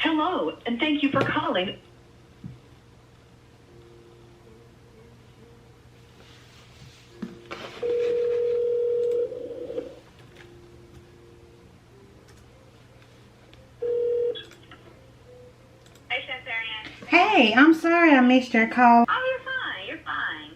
Hello, and thank you for calling. Hey, Chef Arian. Hey, I'm sorry I missed your call. Oh, you're fine. You're fine.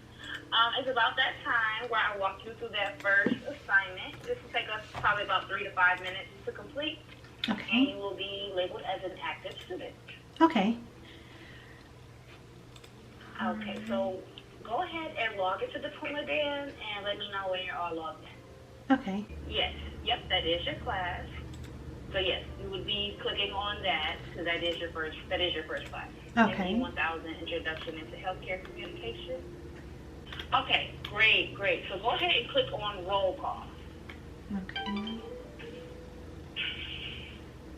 It's about that time where I walk you through that first assignment. This will take us probably about 3 to 5 minutes to complete. And Okay. you will be labeled as an active student. Okay. Okay, so go ahead and log into the Diploma Den and let me know when you're all logged in. Okay. Yes. Yep, that is your class. So yes, you would be clicking on that because that is your first class. Okay. MD-1000 Introduction into Healthcare Communication. Okay, great. So go ahead and click on roll call. Okay.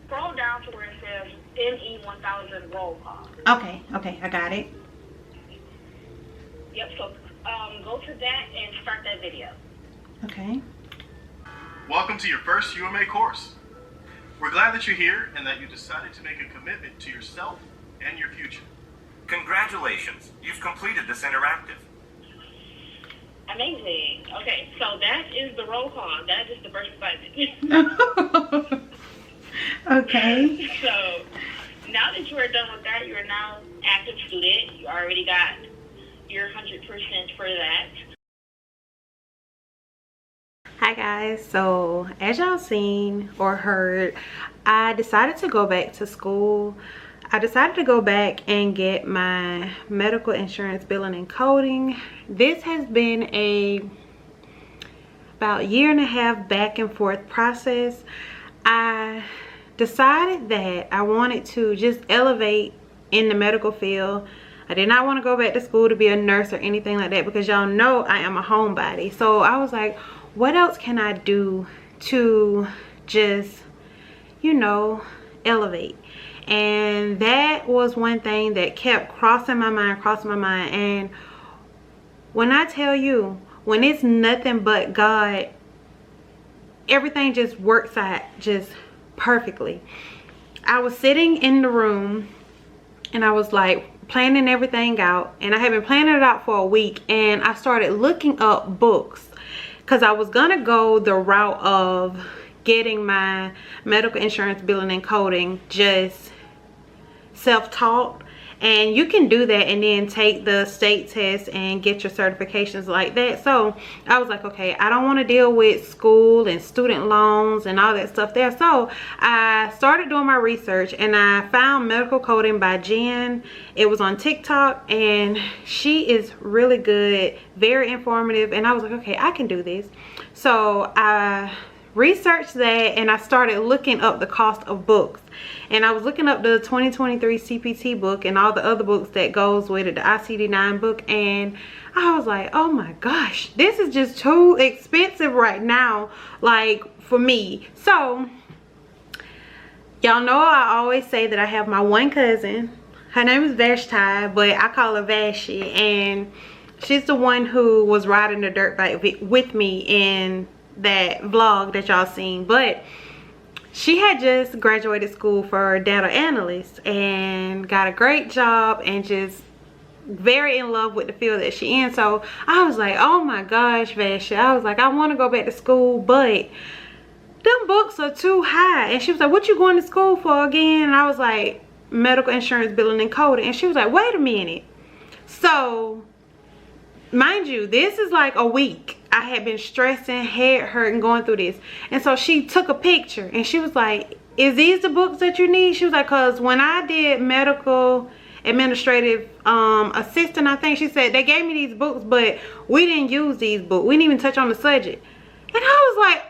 Scroll down to where it says ME-1000 roll call. Okay. I got it. Yep, so go to that and start that video. Okay. Welcome to your first UMA course. We're glad that you're here and that you decided to make a commitment to yourself and your future. Congratulations, you've completed this interactive. Amazing. Okay, so that is the roll call. That is the first assignment. Okay. So now that you are done with that, you are now active student. You already got your 100% for that. Hi guys, so as y'all seen or heard, I decided to go back to school. I decided to go back and get my medical insurance billing and coding. This has been about 1.5 years back and forth process. I decided that I wanted to just elevate in the medical field. I did not want to go back to school to be a nurse or anything like that because y'all know I am a homebody. So I was like, what else can I do to just, you know, elevate? And that was one thing that kept crossing my mind. And when I tell you, when it's nothing but God, everything just works out just perfectly. I was sitting in the room and I was like planning everything out, and I had been planning it out for a week, and I started looking up books because I was gonna go the route of getting my medical insurance billing and coding just self-taught. And you can do that and then take the state test and get your certifications like that. So I was like, okay, I don't want to deal with school and student loans and all that stuff there. So I started doing my research and I found Medical Coding by Jen. It was on TikTok and she is really good, very informative. And I was like, okay, I can do this. So I researched that and I started looking up the cost of books, and I was looking up the 2023 CPT book and all the other books that goes with it, the ICD-9 book, and I was like, oh my gosh, this is just too expensive right now, like for me. So y'all know I always say that I have my one cousin. Her name is Vashti, but I call her Vashi, and she's the one who was riding the dirt bike with me in that vlog that y'all seen. But she had just graduated school for data analyst and got a great job and just very in love with the field that she in. So I was like, oh my gosh, Vasha, I was like, I want to go back to school, but them books are too high. And she was like, what you going to school for again? And I was like, medical insurance billing and coding. And she was like, wait a minute. So mind you, this is like a week. I had been stressing, head hurting, going through this. And so she took a picture and she was like, is these the books that you need? She was like, because when I did medical administrative assistant, I think she said, they gave me these books, but we didn't use these books. We didn't even touch on the subject. And I was like,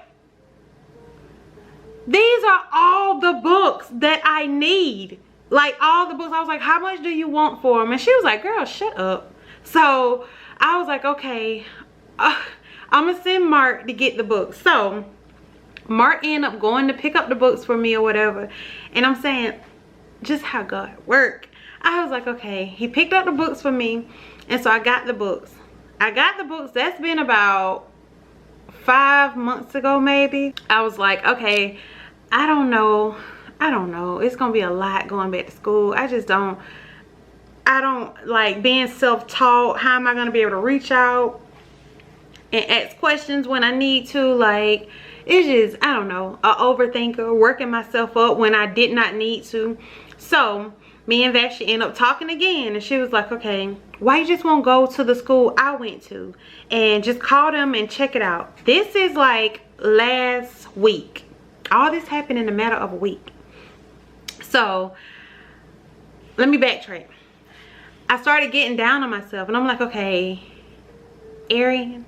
these are all the books that I need. Like all the books. I was like, how much do you want for them? And she was like, girl, shut up. So I was like, okay, I'm gonna send Mark to get the books. So Mark ended up going to pick up the books for me or whatever. And I'm saying, just how God work. I was like, okay, he picked up the books for me. And so I got the books. That's been about 5 months ago maybe. I was like, okay, I don't know. I don't know. It's gonna be a lot going back to school. I don't like being self-taught. How am I gonna be able to reach out and ask questions when I need to? Like, it's just, I don't know, a overthinker, working myself up when I did not need to. So me and Vashti ended up talking again, and she was like, okay, why you just won't go to the school I went to and just call them and check it out? This is like last week. All this happened in a matter of a week. So let me backtrack. I started getting down on myself, and I'm like, okay, Arian,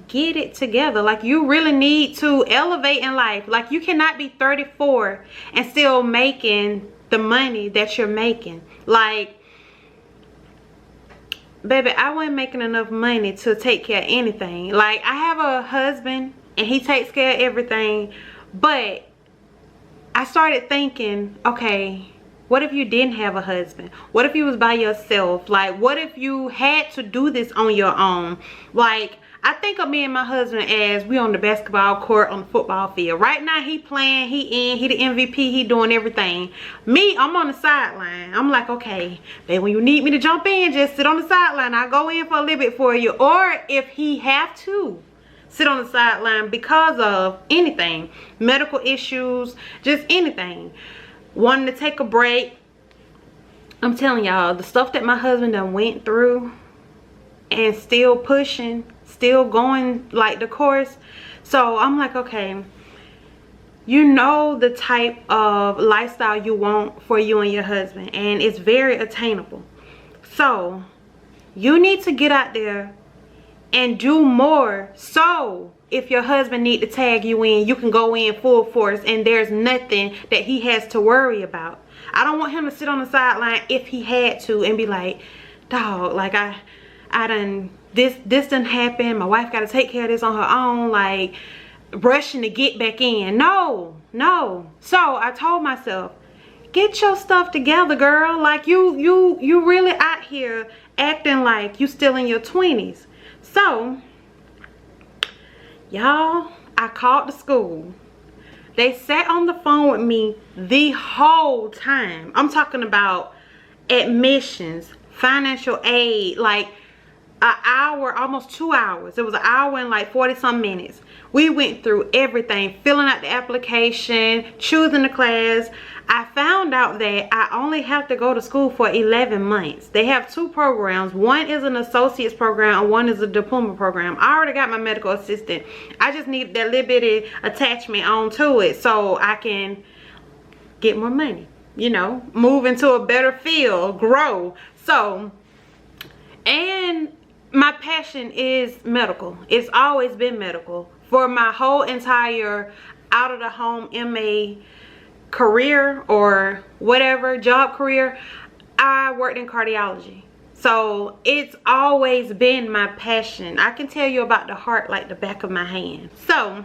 get it together. Like, you really need to elevate in life. Like, you cannot be 34 and still making the money that you're making. Like, baby, I wasn't making enough money to take care of anything. Like, I have a husband and he takes care of everything, but I started thinking, okay, what if you didn't have a husband? What if you was by yourself? Like, what if you had to do this on your own? Like, I think of me and my husband as we on the basketball court, on the football field. Right now, he playing, he in, he the MVP, he doing everything. Me, I'm on the sideline. I'm like, okay, babe, when you need me to jump in, just sit on the sideline. I'll go in for a little bit for you. Or if he have to sit on the sideline because of anything, medical issues, just anything, wanting to take a break. I'm telling y'all, the stuff that my husband done went through and still pushing, still going like the course. So I'm like, okay, you know the type of lifestyle you want for you and your husband, and it's very attainable. So you need to get out there and do more. So if your husband need to tag you in, you can go in full force and there's nothing that he has to worry about. I don't want him to sit on the sideline if he had to and be like, dog, like I done, this done happen, my wife got to take care of this on her own, like rushing to get back in. No. So I told myself, get your stuff together, girl. Like, you really out here acting like you still in your 20s. So y'all, I called the school. They sat on the phone with me the whole time. I'm talking about admissions, financial aid, like an hour, almost 2 hours. It was an hour and like 40-some minutes. We went through everything, filling out the application, choosing the class. I found out that I only have to go to school for 11 months. They have 2 programs. One is an associate's program and one is a diploma program. I already got my medical assistant. I just need that little bitty attachment onto it so I can get more money, you know, move into a better field, grow. So, and my passion is medical. It's always been medical. For my whole entire out of the home MA career or whatever job career, I worked in cardiology. So it's always been my passion. I can tell you about the heart like the back of my hand. So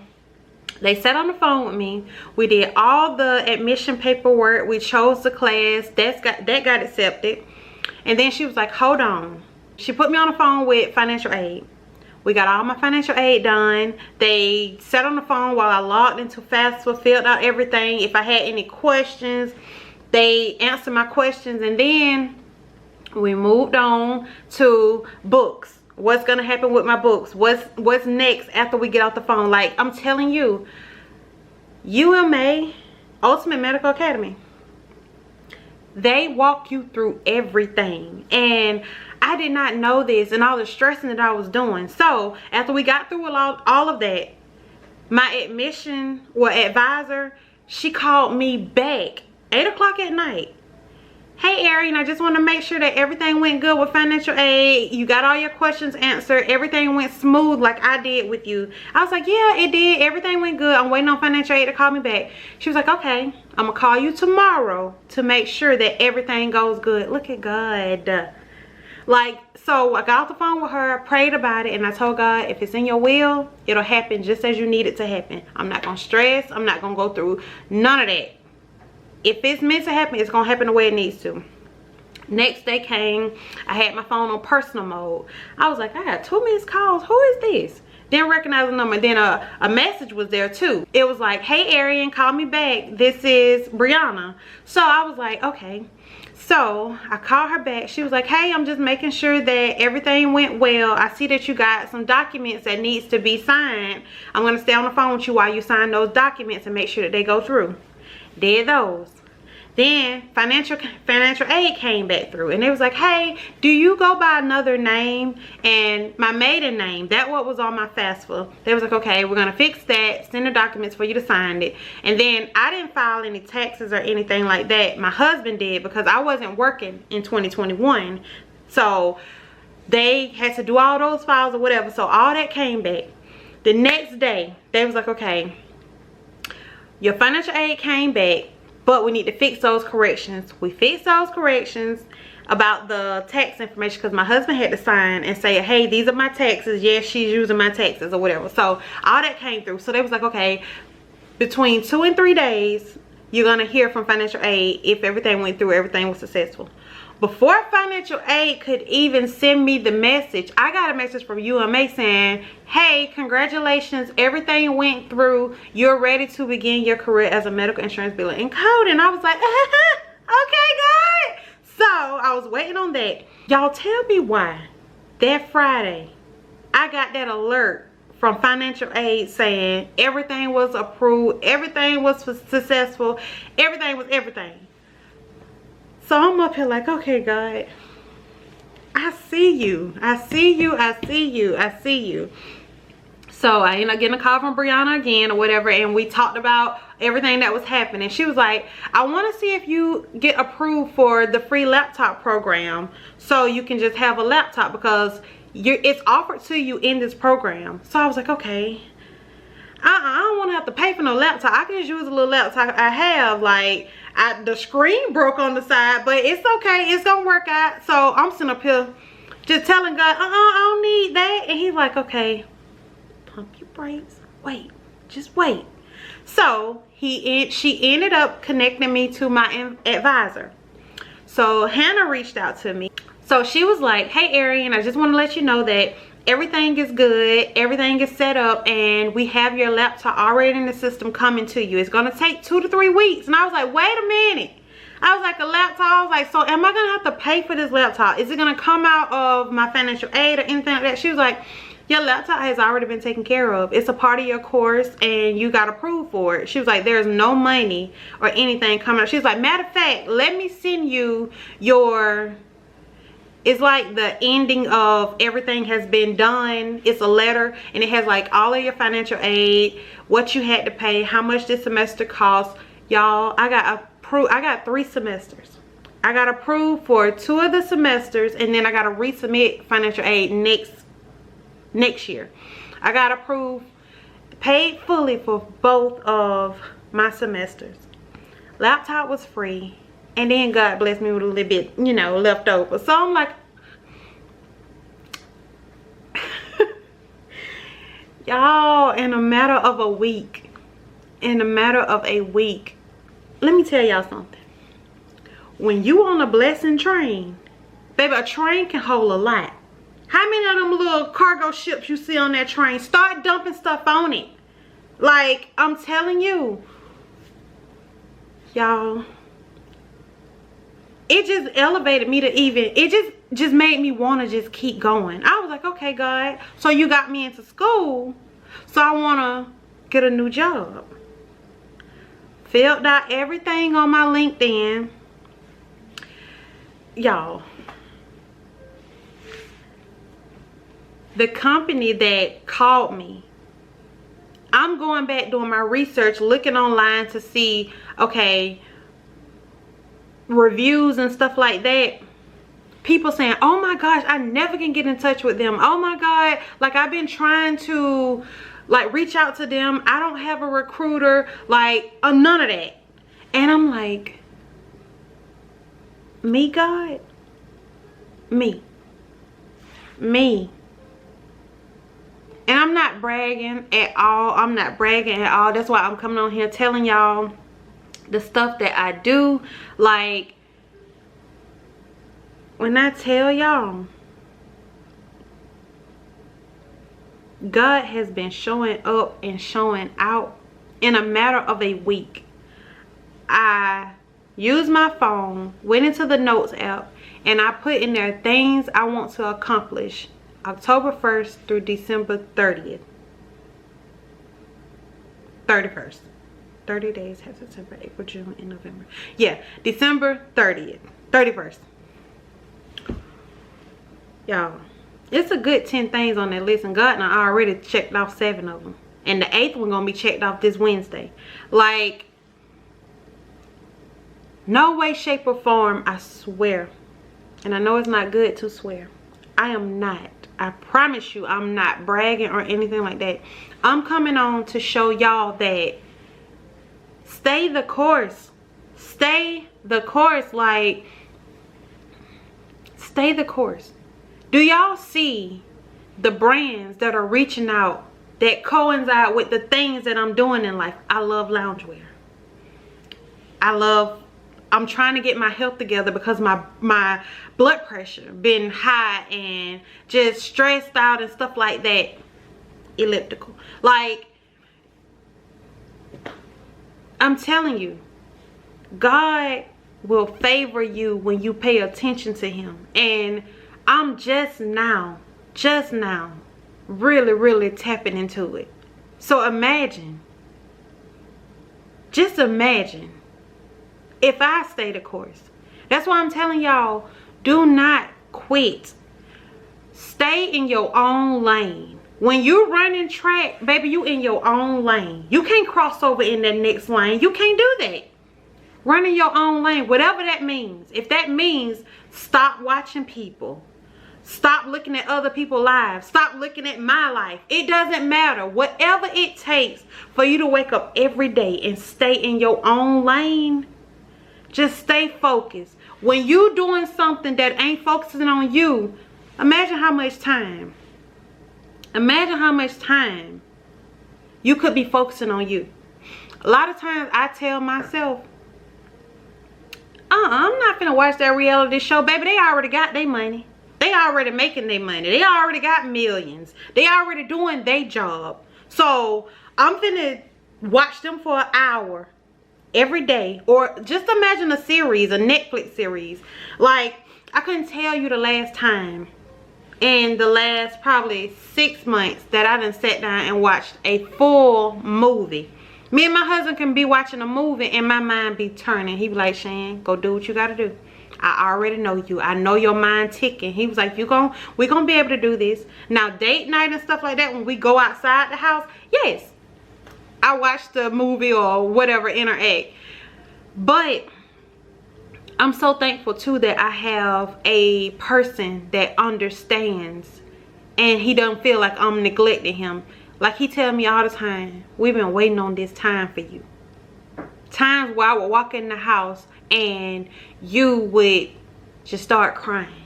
they sat on the phone with me. We did all the admission paperwork. We chose the class. That got accepted. And then she was like, hold on. She put me on the phone with financial aid. We got all my financial aid done. They sat on the phone while I logged into FAFSA, filled out everything. If I had any questions, they answered my questions. And then we moved on to books. What's gonna happen with my books? What's next after we get off the phone? Like, I'm telling you, UMA, Ultimate Medical Academy, they walk you through everything. And I did not know this and all the stressing that I was doing. So after we got through all of that, my admission advisor, she called me back 8 o'clock at night. Hey Arian, I just want to make sure that everything went good with financial aid. You got all your questions answered. Everything went smooth like I did with you. I was like, yeah, it did. Everything went good. I'm waiting on financial aid to call me back. She was like, okay, I'm going to call you tomorrow to make sure that everything goes good. Look at God. Like, so I got off the phone with her, prayed about it, and I told God, if it's in your will, it'll happen just as you need it to happen. I'm not going to stress. I'm not going to go through none of that. If it's meant to happen, it's going to happen the way it needs to. Next day came, I had my phone on personal mode. I was like, I got 2 missed calls. Who is this? Didn't recognize the number. And then a message was there too. It was like, hey Arian, call me back. This is Brianna. So I was like, okay. So I called her back. She was like, hey, I'm just making sure that everything went well. I see that you got some documents that needs to be signed. I'm going to stay on the phone with you while you sign those documents and make sure that they go through. Did those. Then financial aid came back through, and it was like, hey, do you go by another name? And my maiden name, that what was on my FAFSA. They was like, okay, we're gonna fix that, send the documents for you to sign it. And then I didn't file any taxes or anything like that. My husband did, because I wasn't working in 2021, so they had to do all those files or whatever. So all that came back. The next day they was like, okay, your financial aid came back, but we need to fix those corrections. We fixed those corrections about the tax information, because my husband had to sign and say, hey, these are my taxes. Yes, she's using my taxes or whatever. So all that came through. So they was like, okay, between 2 and 3 days, you're going to hear from financial aid if everything went through, everything was successful. Before financial aid could even send me the message, I got a message from UMA saying, hey, congratulations, everything went through. You're ready to begin your career as a medical insurance biller and code. And I was like, okay, God. So I was waiting on that. Y'all tell me why that Friday I got that alert from financial aid saying everything was approved, everything was successful, everything was everything. So I'm up here like, okay, God, I see you. I see you. I see you. I see you. So I ended up getting a call from Brianna again or whatever, and we talked about everything that was happening. She was like, I want to see if you get approved for the free laptop program so you can just have a laptop, because it's offered to you in this program. So I was like, okay. I don't want to have to pay for no laptop. I can just use a little laptop I have. Like, the screen broke on the side, but it's okay. It's gonna work out. So I'm sitting up here just telling God, I don't need that. And he's like, okay, pump your brakes. Wait, just wait. So she ended up connecting me to my advisor. So Hannah reached out to me. So she was like, hey Arian, I just want to let you know that everything is good, everything is set up, and we have your laptop already in the system coming to you. It's gonna take 2 to 3 weeks. And I was like, wait a minute. I was like, a laptop? I was like, so am I gonna have to pay for this laptop? Is it gonna come out of my financial aid or anything like that? She was like, your laptop has already been taken care of. It's a part of your course and you got approved for it. She was like, there's no money or anything coming up. She was like, matter of fact, let me send you your, it's like the ending of everything has been done. It's a letter, and it has like all of your financial aid, what you had to pay, how much this semester costs. Y'all, I got 3 semesters. I got approved for 2 of the semesters, and then I got to resubmit financial aid next year. I got approved, paid fully for both of my semesters. Laptop was free. And then God blessed me with a little bit, you know, left over. So I'm like, y'all, in a matter of a week, let me tell y'all something. When you on a blessing train, baby, a train can hold a lot. How many of them little cargo ships you see on that train? Start dumping stuff on it. Like, I'm telling you, y'all, it just elevated me to even, it just made me want to just keep going. I was like, okay, God, so you got me into school, so I want to get a new job. Filled out everything on my LinkedIn. Y'all, the company that called me, I'm going back doing my research, looking online to see, okay, reviews and stuff like that. People saying, oh my gosh, I never can get in touch with them. Oh my God, like I've been trying to like reach out to them. I don't have a recruiter, like none of that. And I'm like, me, God? Me. And I'm not bragging at all. I'm not bragging at all. That's why I'm coming on here telling y'all the stuff that I do. Like, when I tell y'all, God has been showing up and showing out in a matter of a week. I used my phone, went into the notes app, and I put in there things I want to accomplish October 1st through December 30th. 31st. 30 days have September, April, June, and November. Yeah, December 30th. 31st. Y'all, it's a good 10 things on that list, and God and I already checked off 7 of them. And the 8th one gonna be checked off this Wednesday. Like, no way, shape, or form, I swear. And I know it's not good to swear. I am not. I promise you, I'm not bragging or anything like that. I'm coming on to show y'all that stay the course. Stay the course. Like, stay the course. Do y'all see the brands that are reaching out that coincide with the things that I'm doing in life? I love loungewear. I'm trying to get my health together because my blood pressure been high and just stressed out and stuff like that. Elliptical. Like, I'm telling you, God will favor you when you pay attention to him. And I'm just now really tapping into it. So imagine, just imagine if I stay the course. That's why I'm telling y'all, do not quit. Stay in your own lane. When you're running track, baby, you in your own lane. You can't cross over in that next lane. You can't do that. Run in your own lane, whatever that means. If that means stop watching people, stop looking at other people's lives, stop looking at my life, it doesn't matter. Whatever it takes for you to wake up every day and stay in your own lane, just stay focused. When you doing something that ain't focusing on you, imagine how much time you could be focusing on you. A lot of times I tell myself, I'm not gonna watch that reality show. Baby, they already got their money. They already making their money. They already got millions. They already doing their job. So I'm finna watch them for an hour every day. Or just imagine a series, a Netflix series. Like, I couldn't tell you the last time in the last probably 6 months that I done sat down and watched a full movie. Me and my husband can be watching a movie and my mind be turning. He be like, Shan, go do what you gotta do. I already know you. I know your mind ticking. He was like, we're gonna be able to do this. Now, date night and stuff like that, when we go outside the house, yes, I watch the movie or whatever, interact. But I'm so thankful too that I have a person that understands and he doesn't feel like I'm neglecting him. Like, he tell me all the time, we've been waiting on this time for you. Times where I would walk in the house and you would just start crying.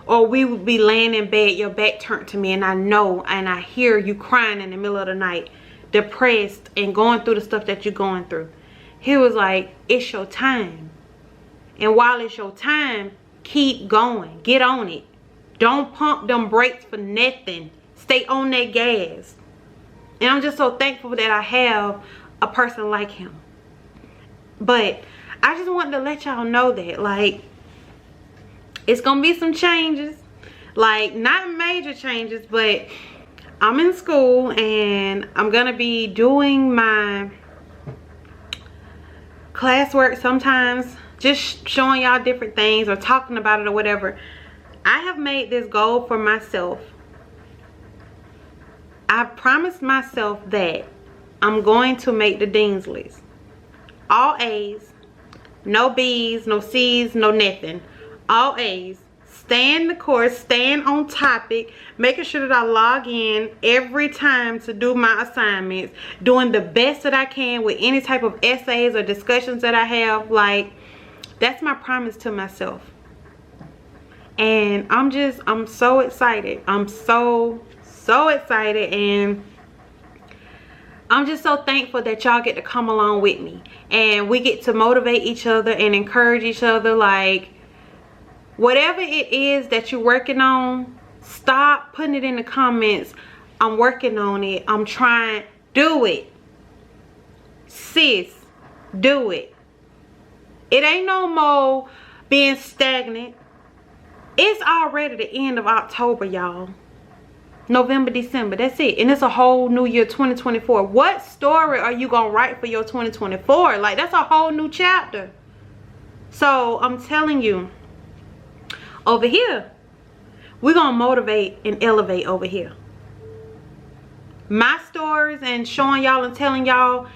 Or we would be laying in bed, your back turned to me, and I know and I hear you crying in the middle of the night, depressed and going through the stuff that you're going through. He was like, it's your time. And while it's your time, keep going. Get on it. Don't pump them brakes for nothing. Stay on that gas. And I'm just so thankful that I have a person like him. But I just wanted to let y'all know that, like, it's gonna be some changes. Like, not major changes, but I'm in school and I'm gonna be doing my classwork sometimes, just showing y'all different things or talking about it or whatever. I have made this goal for myself. I promised myself that I'm going to make the dean's list. All A's, no B's, no C's, no nothing. All A's. Staying the course, staying on topic, making sure that I log in every time to do my assignments, doing the best that I can with any type of essays or discussions that I have. Like, that's my promise to myself. And I'm so excited. I'm so excited, and I'm just so thankful that y'all get to come along with me and we get to motivate each other and encourage each other. Like, whatever it is that you're working on, stop putting it in the comments, I'm working on it. I'm trying. Do it. Sis, do it. It ain't no more being stagnant. It's already the end of October, y'all. November, December, that's it. And it's a whole new year, 2024. What story are you gonna write for your 2024? Like, that's a whole new chapter. So I'm telling you, over here, we're gonna motivate and elevate over here. My stories and showing y'all and telling y'all,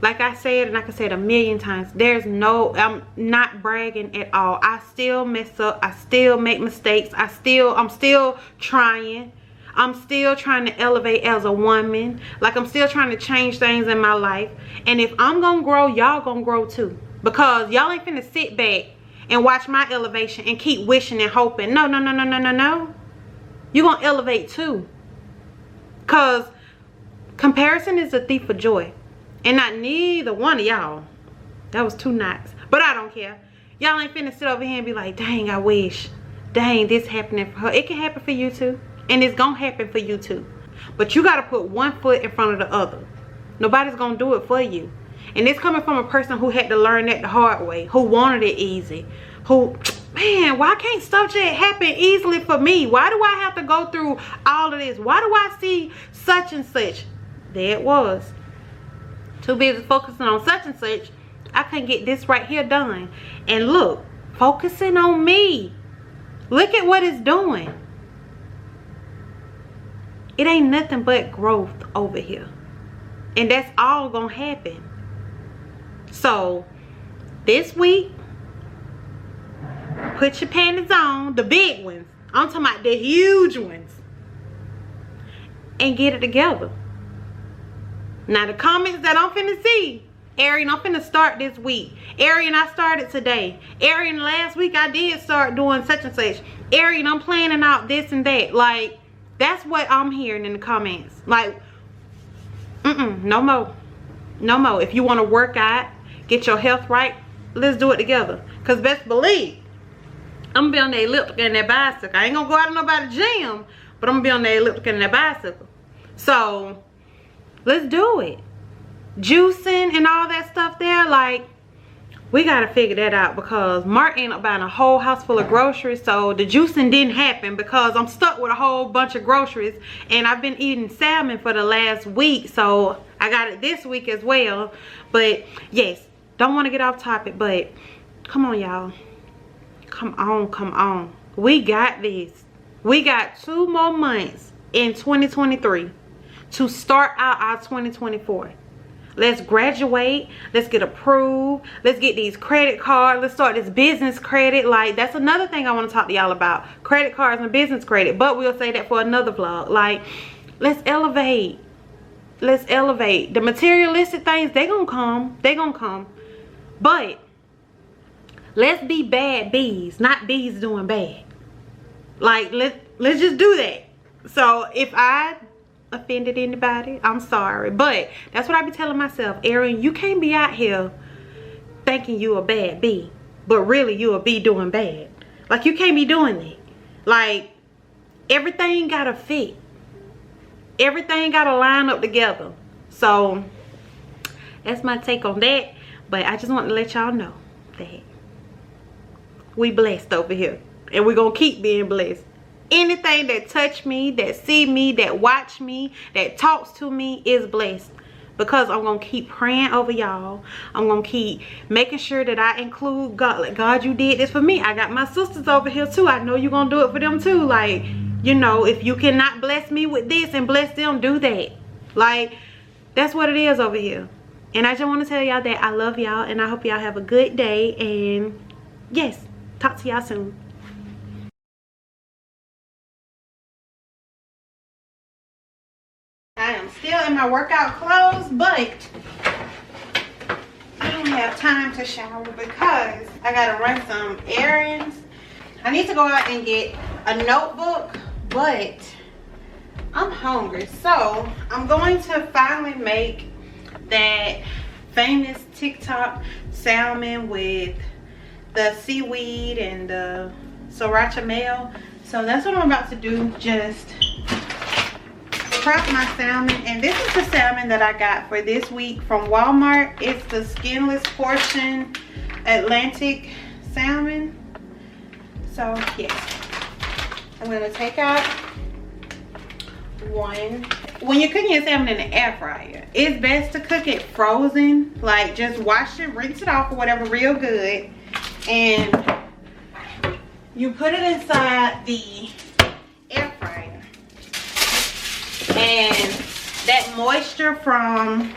like I said, and like I said a million times, there's no, I'm not bragging at all. I still mess up. I still make mistakes. I'm still trying. I'm still trying to elevate as a woman. Like, I'm still trying to change things in my life. And if I'm gonna grow, y'all gonna grow too. Because y'all ain't finna sit back and watch my elevation and keep wishing and hoping. No, no, no, no, no, no, no. You gonna elevate too. Because comparison is a thief of joy. And not neither one of y'all. That was too nice. But I don't care. Y'all ain't finna sit over here and be like, dang, I wish. Dang, this happening for her. It can happen for you too. And it's gonna happen for you too. But you gotta put one foot in front of the other. Nobody's gonna do it for you. And it's coming from a person who had to learn that the hard way. Who wanted it easy. Who, man, why can't stuff just happen easily for me? Why do I have to go through all of this? Why do I see such and such? There it was. Too busy focusing on such and such, I couldn't get this right here done. And look, focusing on me. Look at what it's doing. It ain't nothing but growth over here. And that's all gonna happen. So, this week, put your panties on, the big ones. I'm talking about the huge ones. And get it together. Now, the comments that I'm finna see, Arian, I'm finna start this week. Arian, I started today. Arian, last week I did start doing such and such. Arian, I'm planning out this and that. Like, that's what I'm hearing in the comments. Like, no more. No more. If you want to work out, get your health right, let's do it together. Because best believe, I'm going to be on that elliptical and that bicycle. I ain't going to go out to nobody's gym, but I'm going to be on that elliptical and that bicycle. So, let's do it. Juicing and all that stuff there, like, we got to figure that out because Mark ended up buying a whole house full of groceries. So the juicing didn't happen because I'm stuck with a whole bunch of groceries. And I've been eating salmon for the last week. So I got it this week as well. But yes, don't want to get off topic. But come on, y'all. Come on, come on. We got this. We got 2 more months in 2023 to start out our 2024. Let's graduate. Let's get approved. Let's get these credit cards. Let's start this business credit. Like, that's another thing I want to talk to y'all about. Credit cards and business credit. But we'll say that for another vlog. Like, let's elevate. Let's elevate. The materialistic things, they gonna come. They gonna come. But let's be bad bees. Not bees doing bad. Like, let's just do that. So, if I offended anybody, I'm sorry, but that's what I be telling myself. Arian, you can't be out here thinking you a bad bee, but really you a bee doing bad. Like, you can't be doing that. Like, everything gotta fit. Everything gotta line up together. So that's my take on that. But I just want to let y'all know that we blessed over here, and we're gonna keep being blessed. Anything that touch me, that see me, that watch me, that talks to me is blessed. Because I'm going to keep praying over y'all. I'm going to keep making sure that I include God. Like, God, you did this for me. I got my sisters over here too. I know you're going to do it for them too. Like, you know, if you cannot bless me with this and bless them, do that. Like, that's what it is over here. And I just want to tell y'all that I love y'all. And I hope y'all have a good day. And yes, talk to y'all soon. I am still in my workout clothes, but I don't have time to shower because I gotta run some errands. I need to go out and get a notebook, but I'm hungry. So I'm going to finally make that famous TikTok salmon with the seaweed and the sriracha mayo. So that's what I'm about to do. Just prep my salmon, and this is the salmon that I got for this week from Walmart. It's the skinless portion Atlantic salmon. So yes, I'm gonna take out one. When you're cooking your salmon in the air fryer, it's best to cook it frozen. Like, just wash it, rinse it off or whatever real good, and you put it inside the air fryer. And that moisture from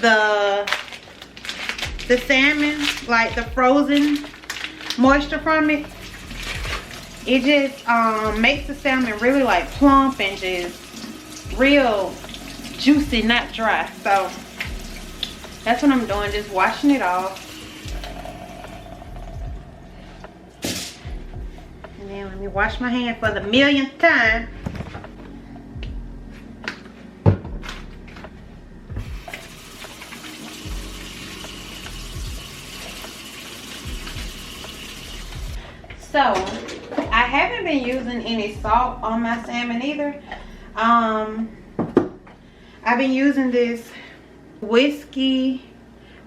the salmon, like the frozen moisture from it, it just makes the salmon really like plump and just real juicy, not dry. So that's what I'm doing, just washing it off. And then let me wash my hand for the millionth time. So I haven't been using any salt on my salmon either. I've been using this whiskey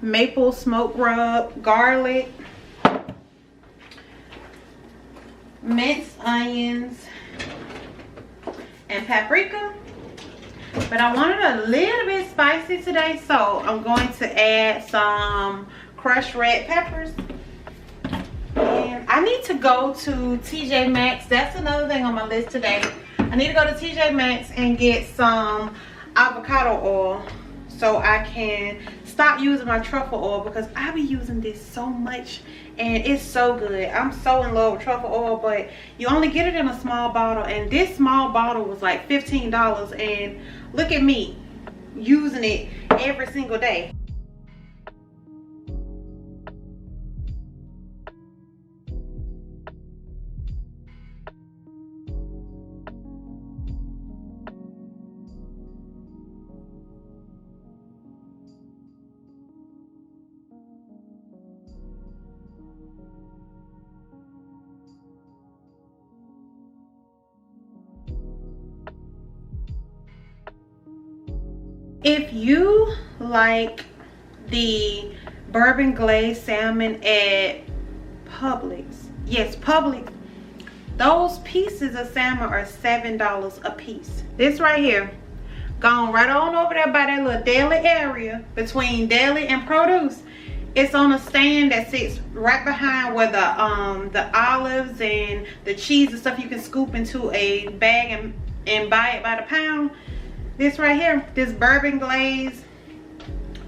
maple smoke rub, garlic, minced onions, and paprika. But I wanted a little bit spicy today, so I'm going to add some crushed red peppers. And I need to go to TJ Maxx. That's another thing on my list today. I need to go to TJ Maxx and get some avocado oil so I can stop using my truffle oil, because I be using this so much and it's so good. I'm so in love with truffle oil, but you only get it in a small bottle, and this small bottle was like $15, and look at me using it every single day. If you like the bourbon glazed salmon at Publix, yes, Publix, those pieces of salmon are $7 a piece. This right here, gone right on over there by that little deli area between deli and produce. It's on a stand that sits right behind where the olives and the cheese and stuff you can scoop into a bag and buy it by the pound. This right here, this bourbon glaze,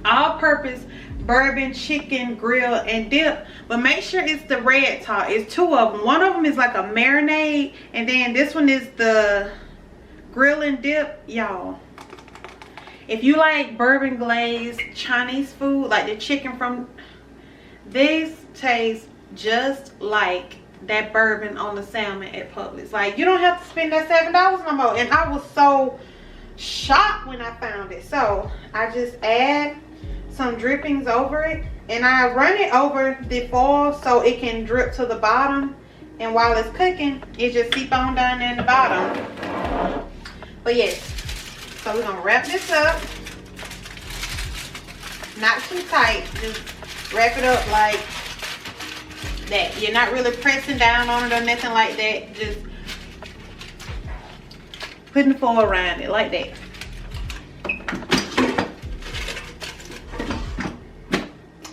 all-purpose bourbon chicken grill and dip. But make sure it's the red top. It's two of them. One of them is like a marinade, and then this one is the grill and dip. Y'all, if you like bourbon glazed Chinese food, like the chicken from, this tastes just like that bourbon on the salmon at Publix. Like, you don't have to spend that $7 no more. And I was so shocked when I found it. So I just add some drippings over it, and I run it over the foil so it can drip to the bottom, and while it's cooking it just seep on down there in the bottom. But yes, so we're gonna wrap this up, not too tight, just wrap it up like that. You're not really pressing down on it or nothing like that, just putting the foil around it like that.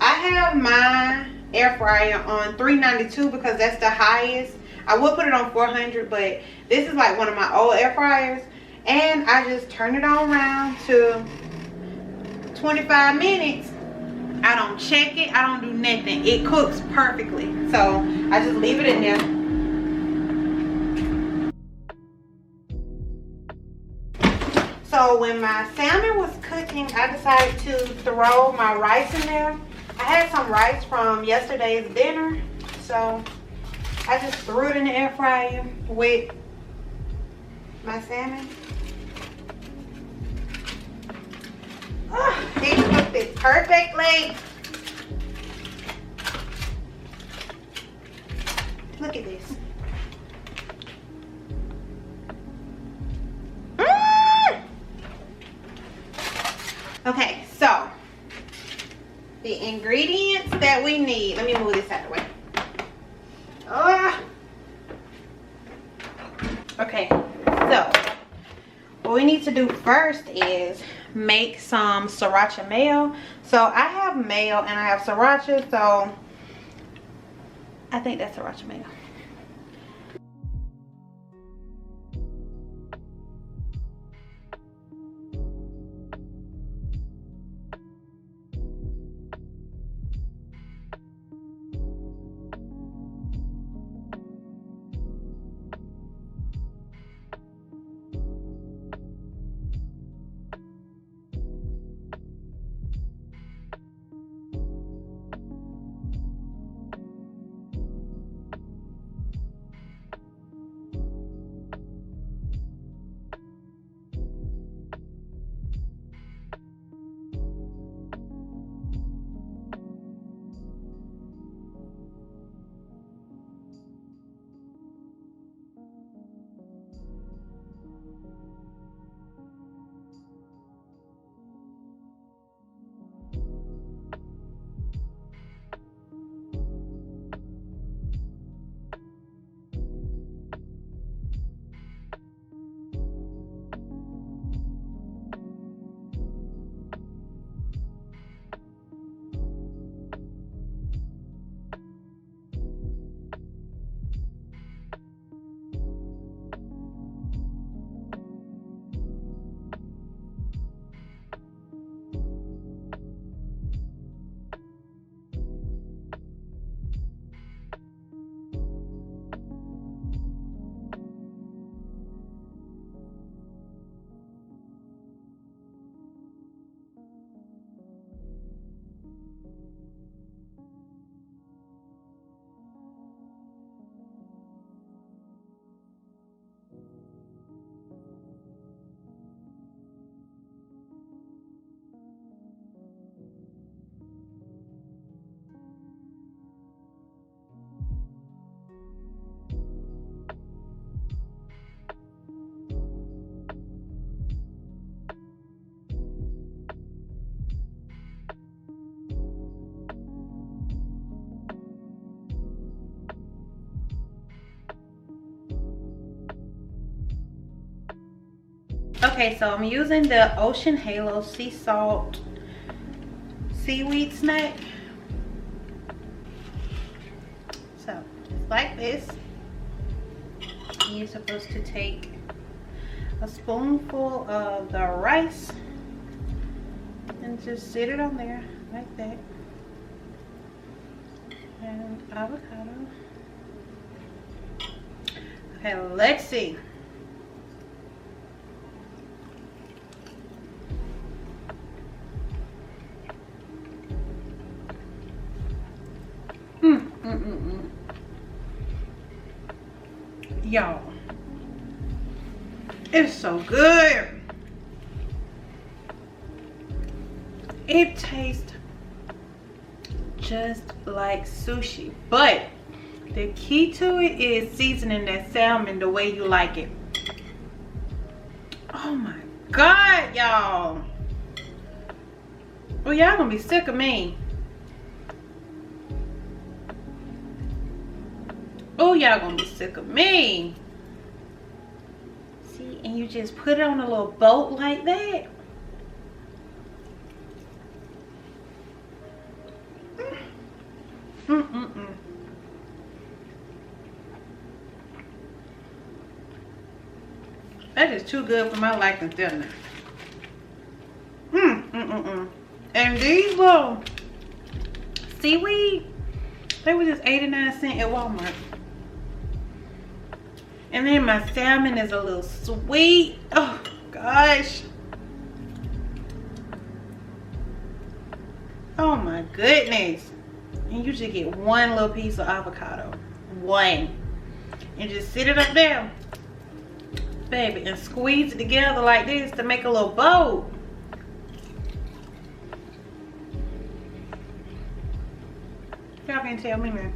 I have my air fryer on 392 because that's the highest. I would put it on 400, but this is like one of my old air fryers, and I just turn it on around to 25 minutes. I don't check it, I don't do nothing. It cooks perfectly, so I just leave it in there. So when my salmon was cooking, I decided to throw my rice in there. I had some rice from yesterday's dinner, so I just threw it in the air fryer with my salmon. Oh, it cooked it perfectly. Look at this. that we need. Let me move this out of the way. Ah. Okay, so what we need to do first is make some sriracha mayo. So I have mayo and I have sriracha, so I think that's sriracha mayo. Okay, so I'm using the Ocean Halo Sea Salt Seaweed Snack. So, just like this. You're supposed to take a spoonful of the rice and just sit it on there like that. And avocado. Okay, let's see. Y'all, it's so good. It tastes just like sushi, but the key to it is seasoning that salmon the way you like it. Oh my God, y'all. Well, y'all gonna be sick of me. Oh, y'all gonna be sick of me. See, and you just put it on a little boat like that. That is too good for my liking, doesn't it? And these little seaweed, they were just 89 cents at Walmart. And then my salmon is a little sweet. Oh gosh. Oh my goodness. And you just get one little piece of avocado. One. And just sit it up there, baby, and squeeze it together like this to make a little bowl. Y'all can tell me, man.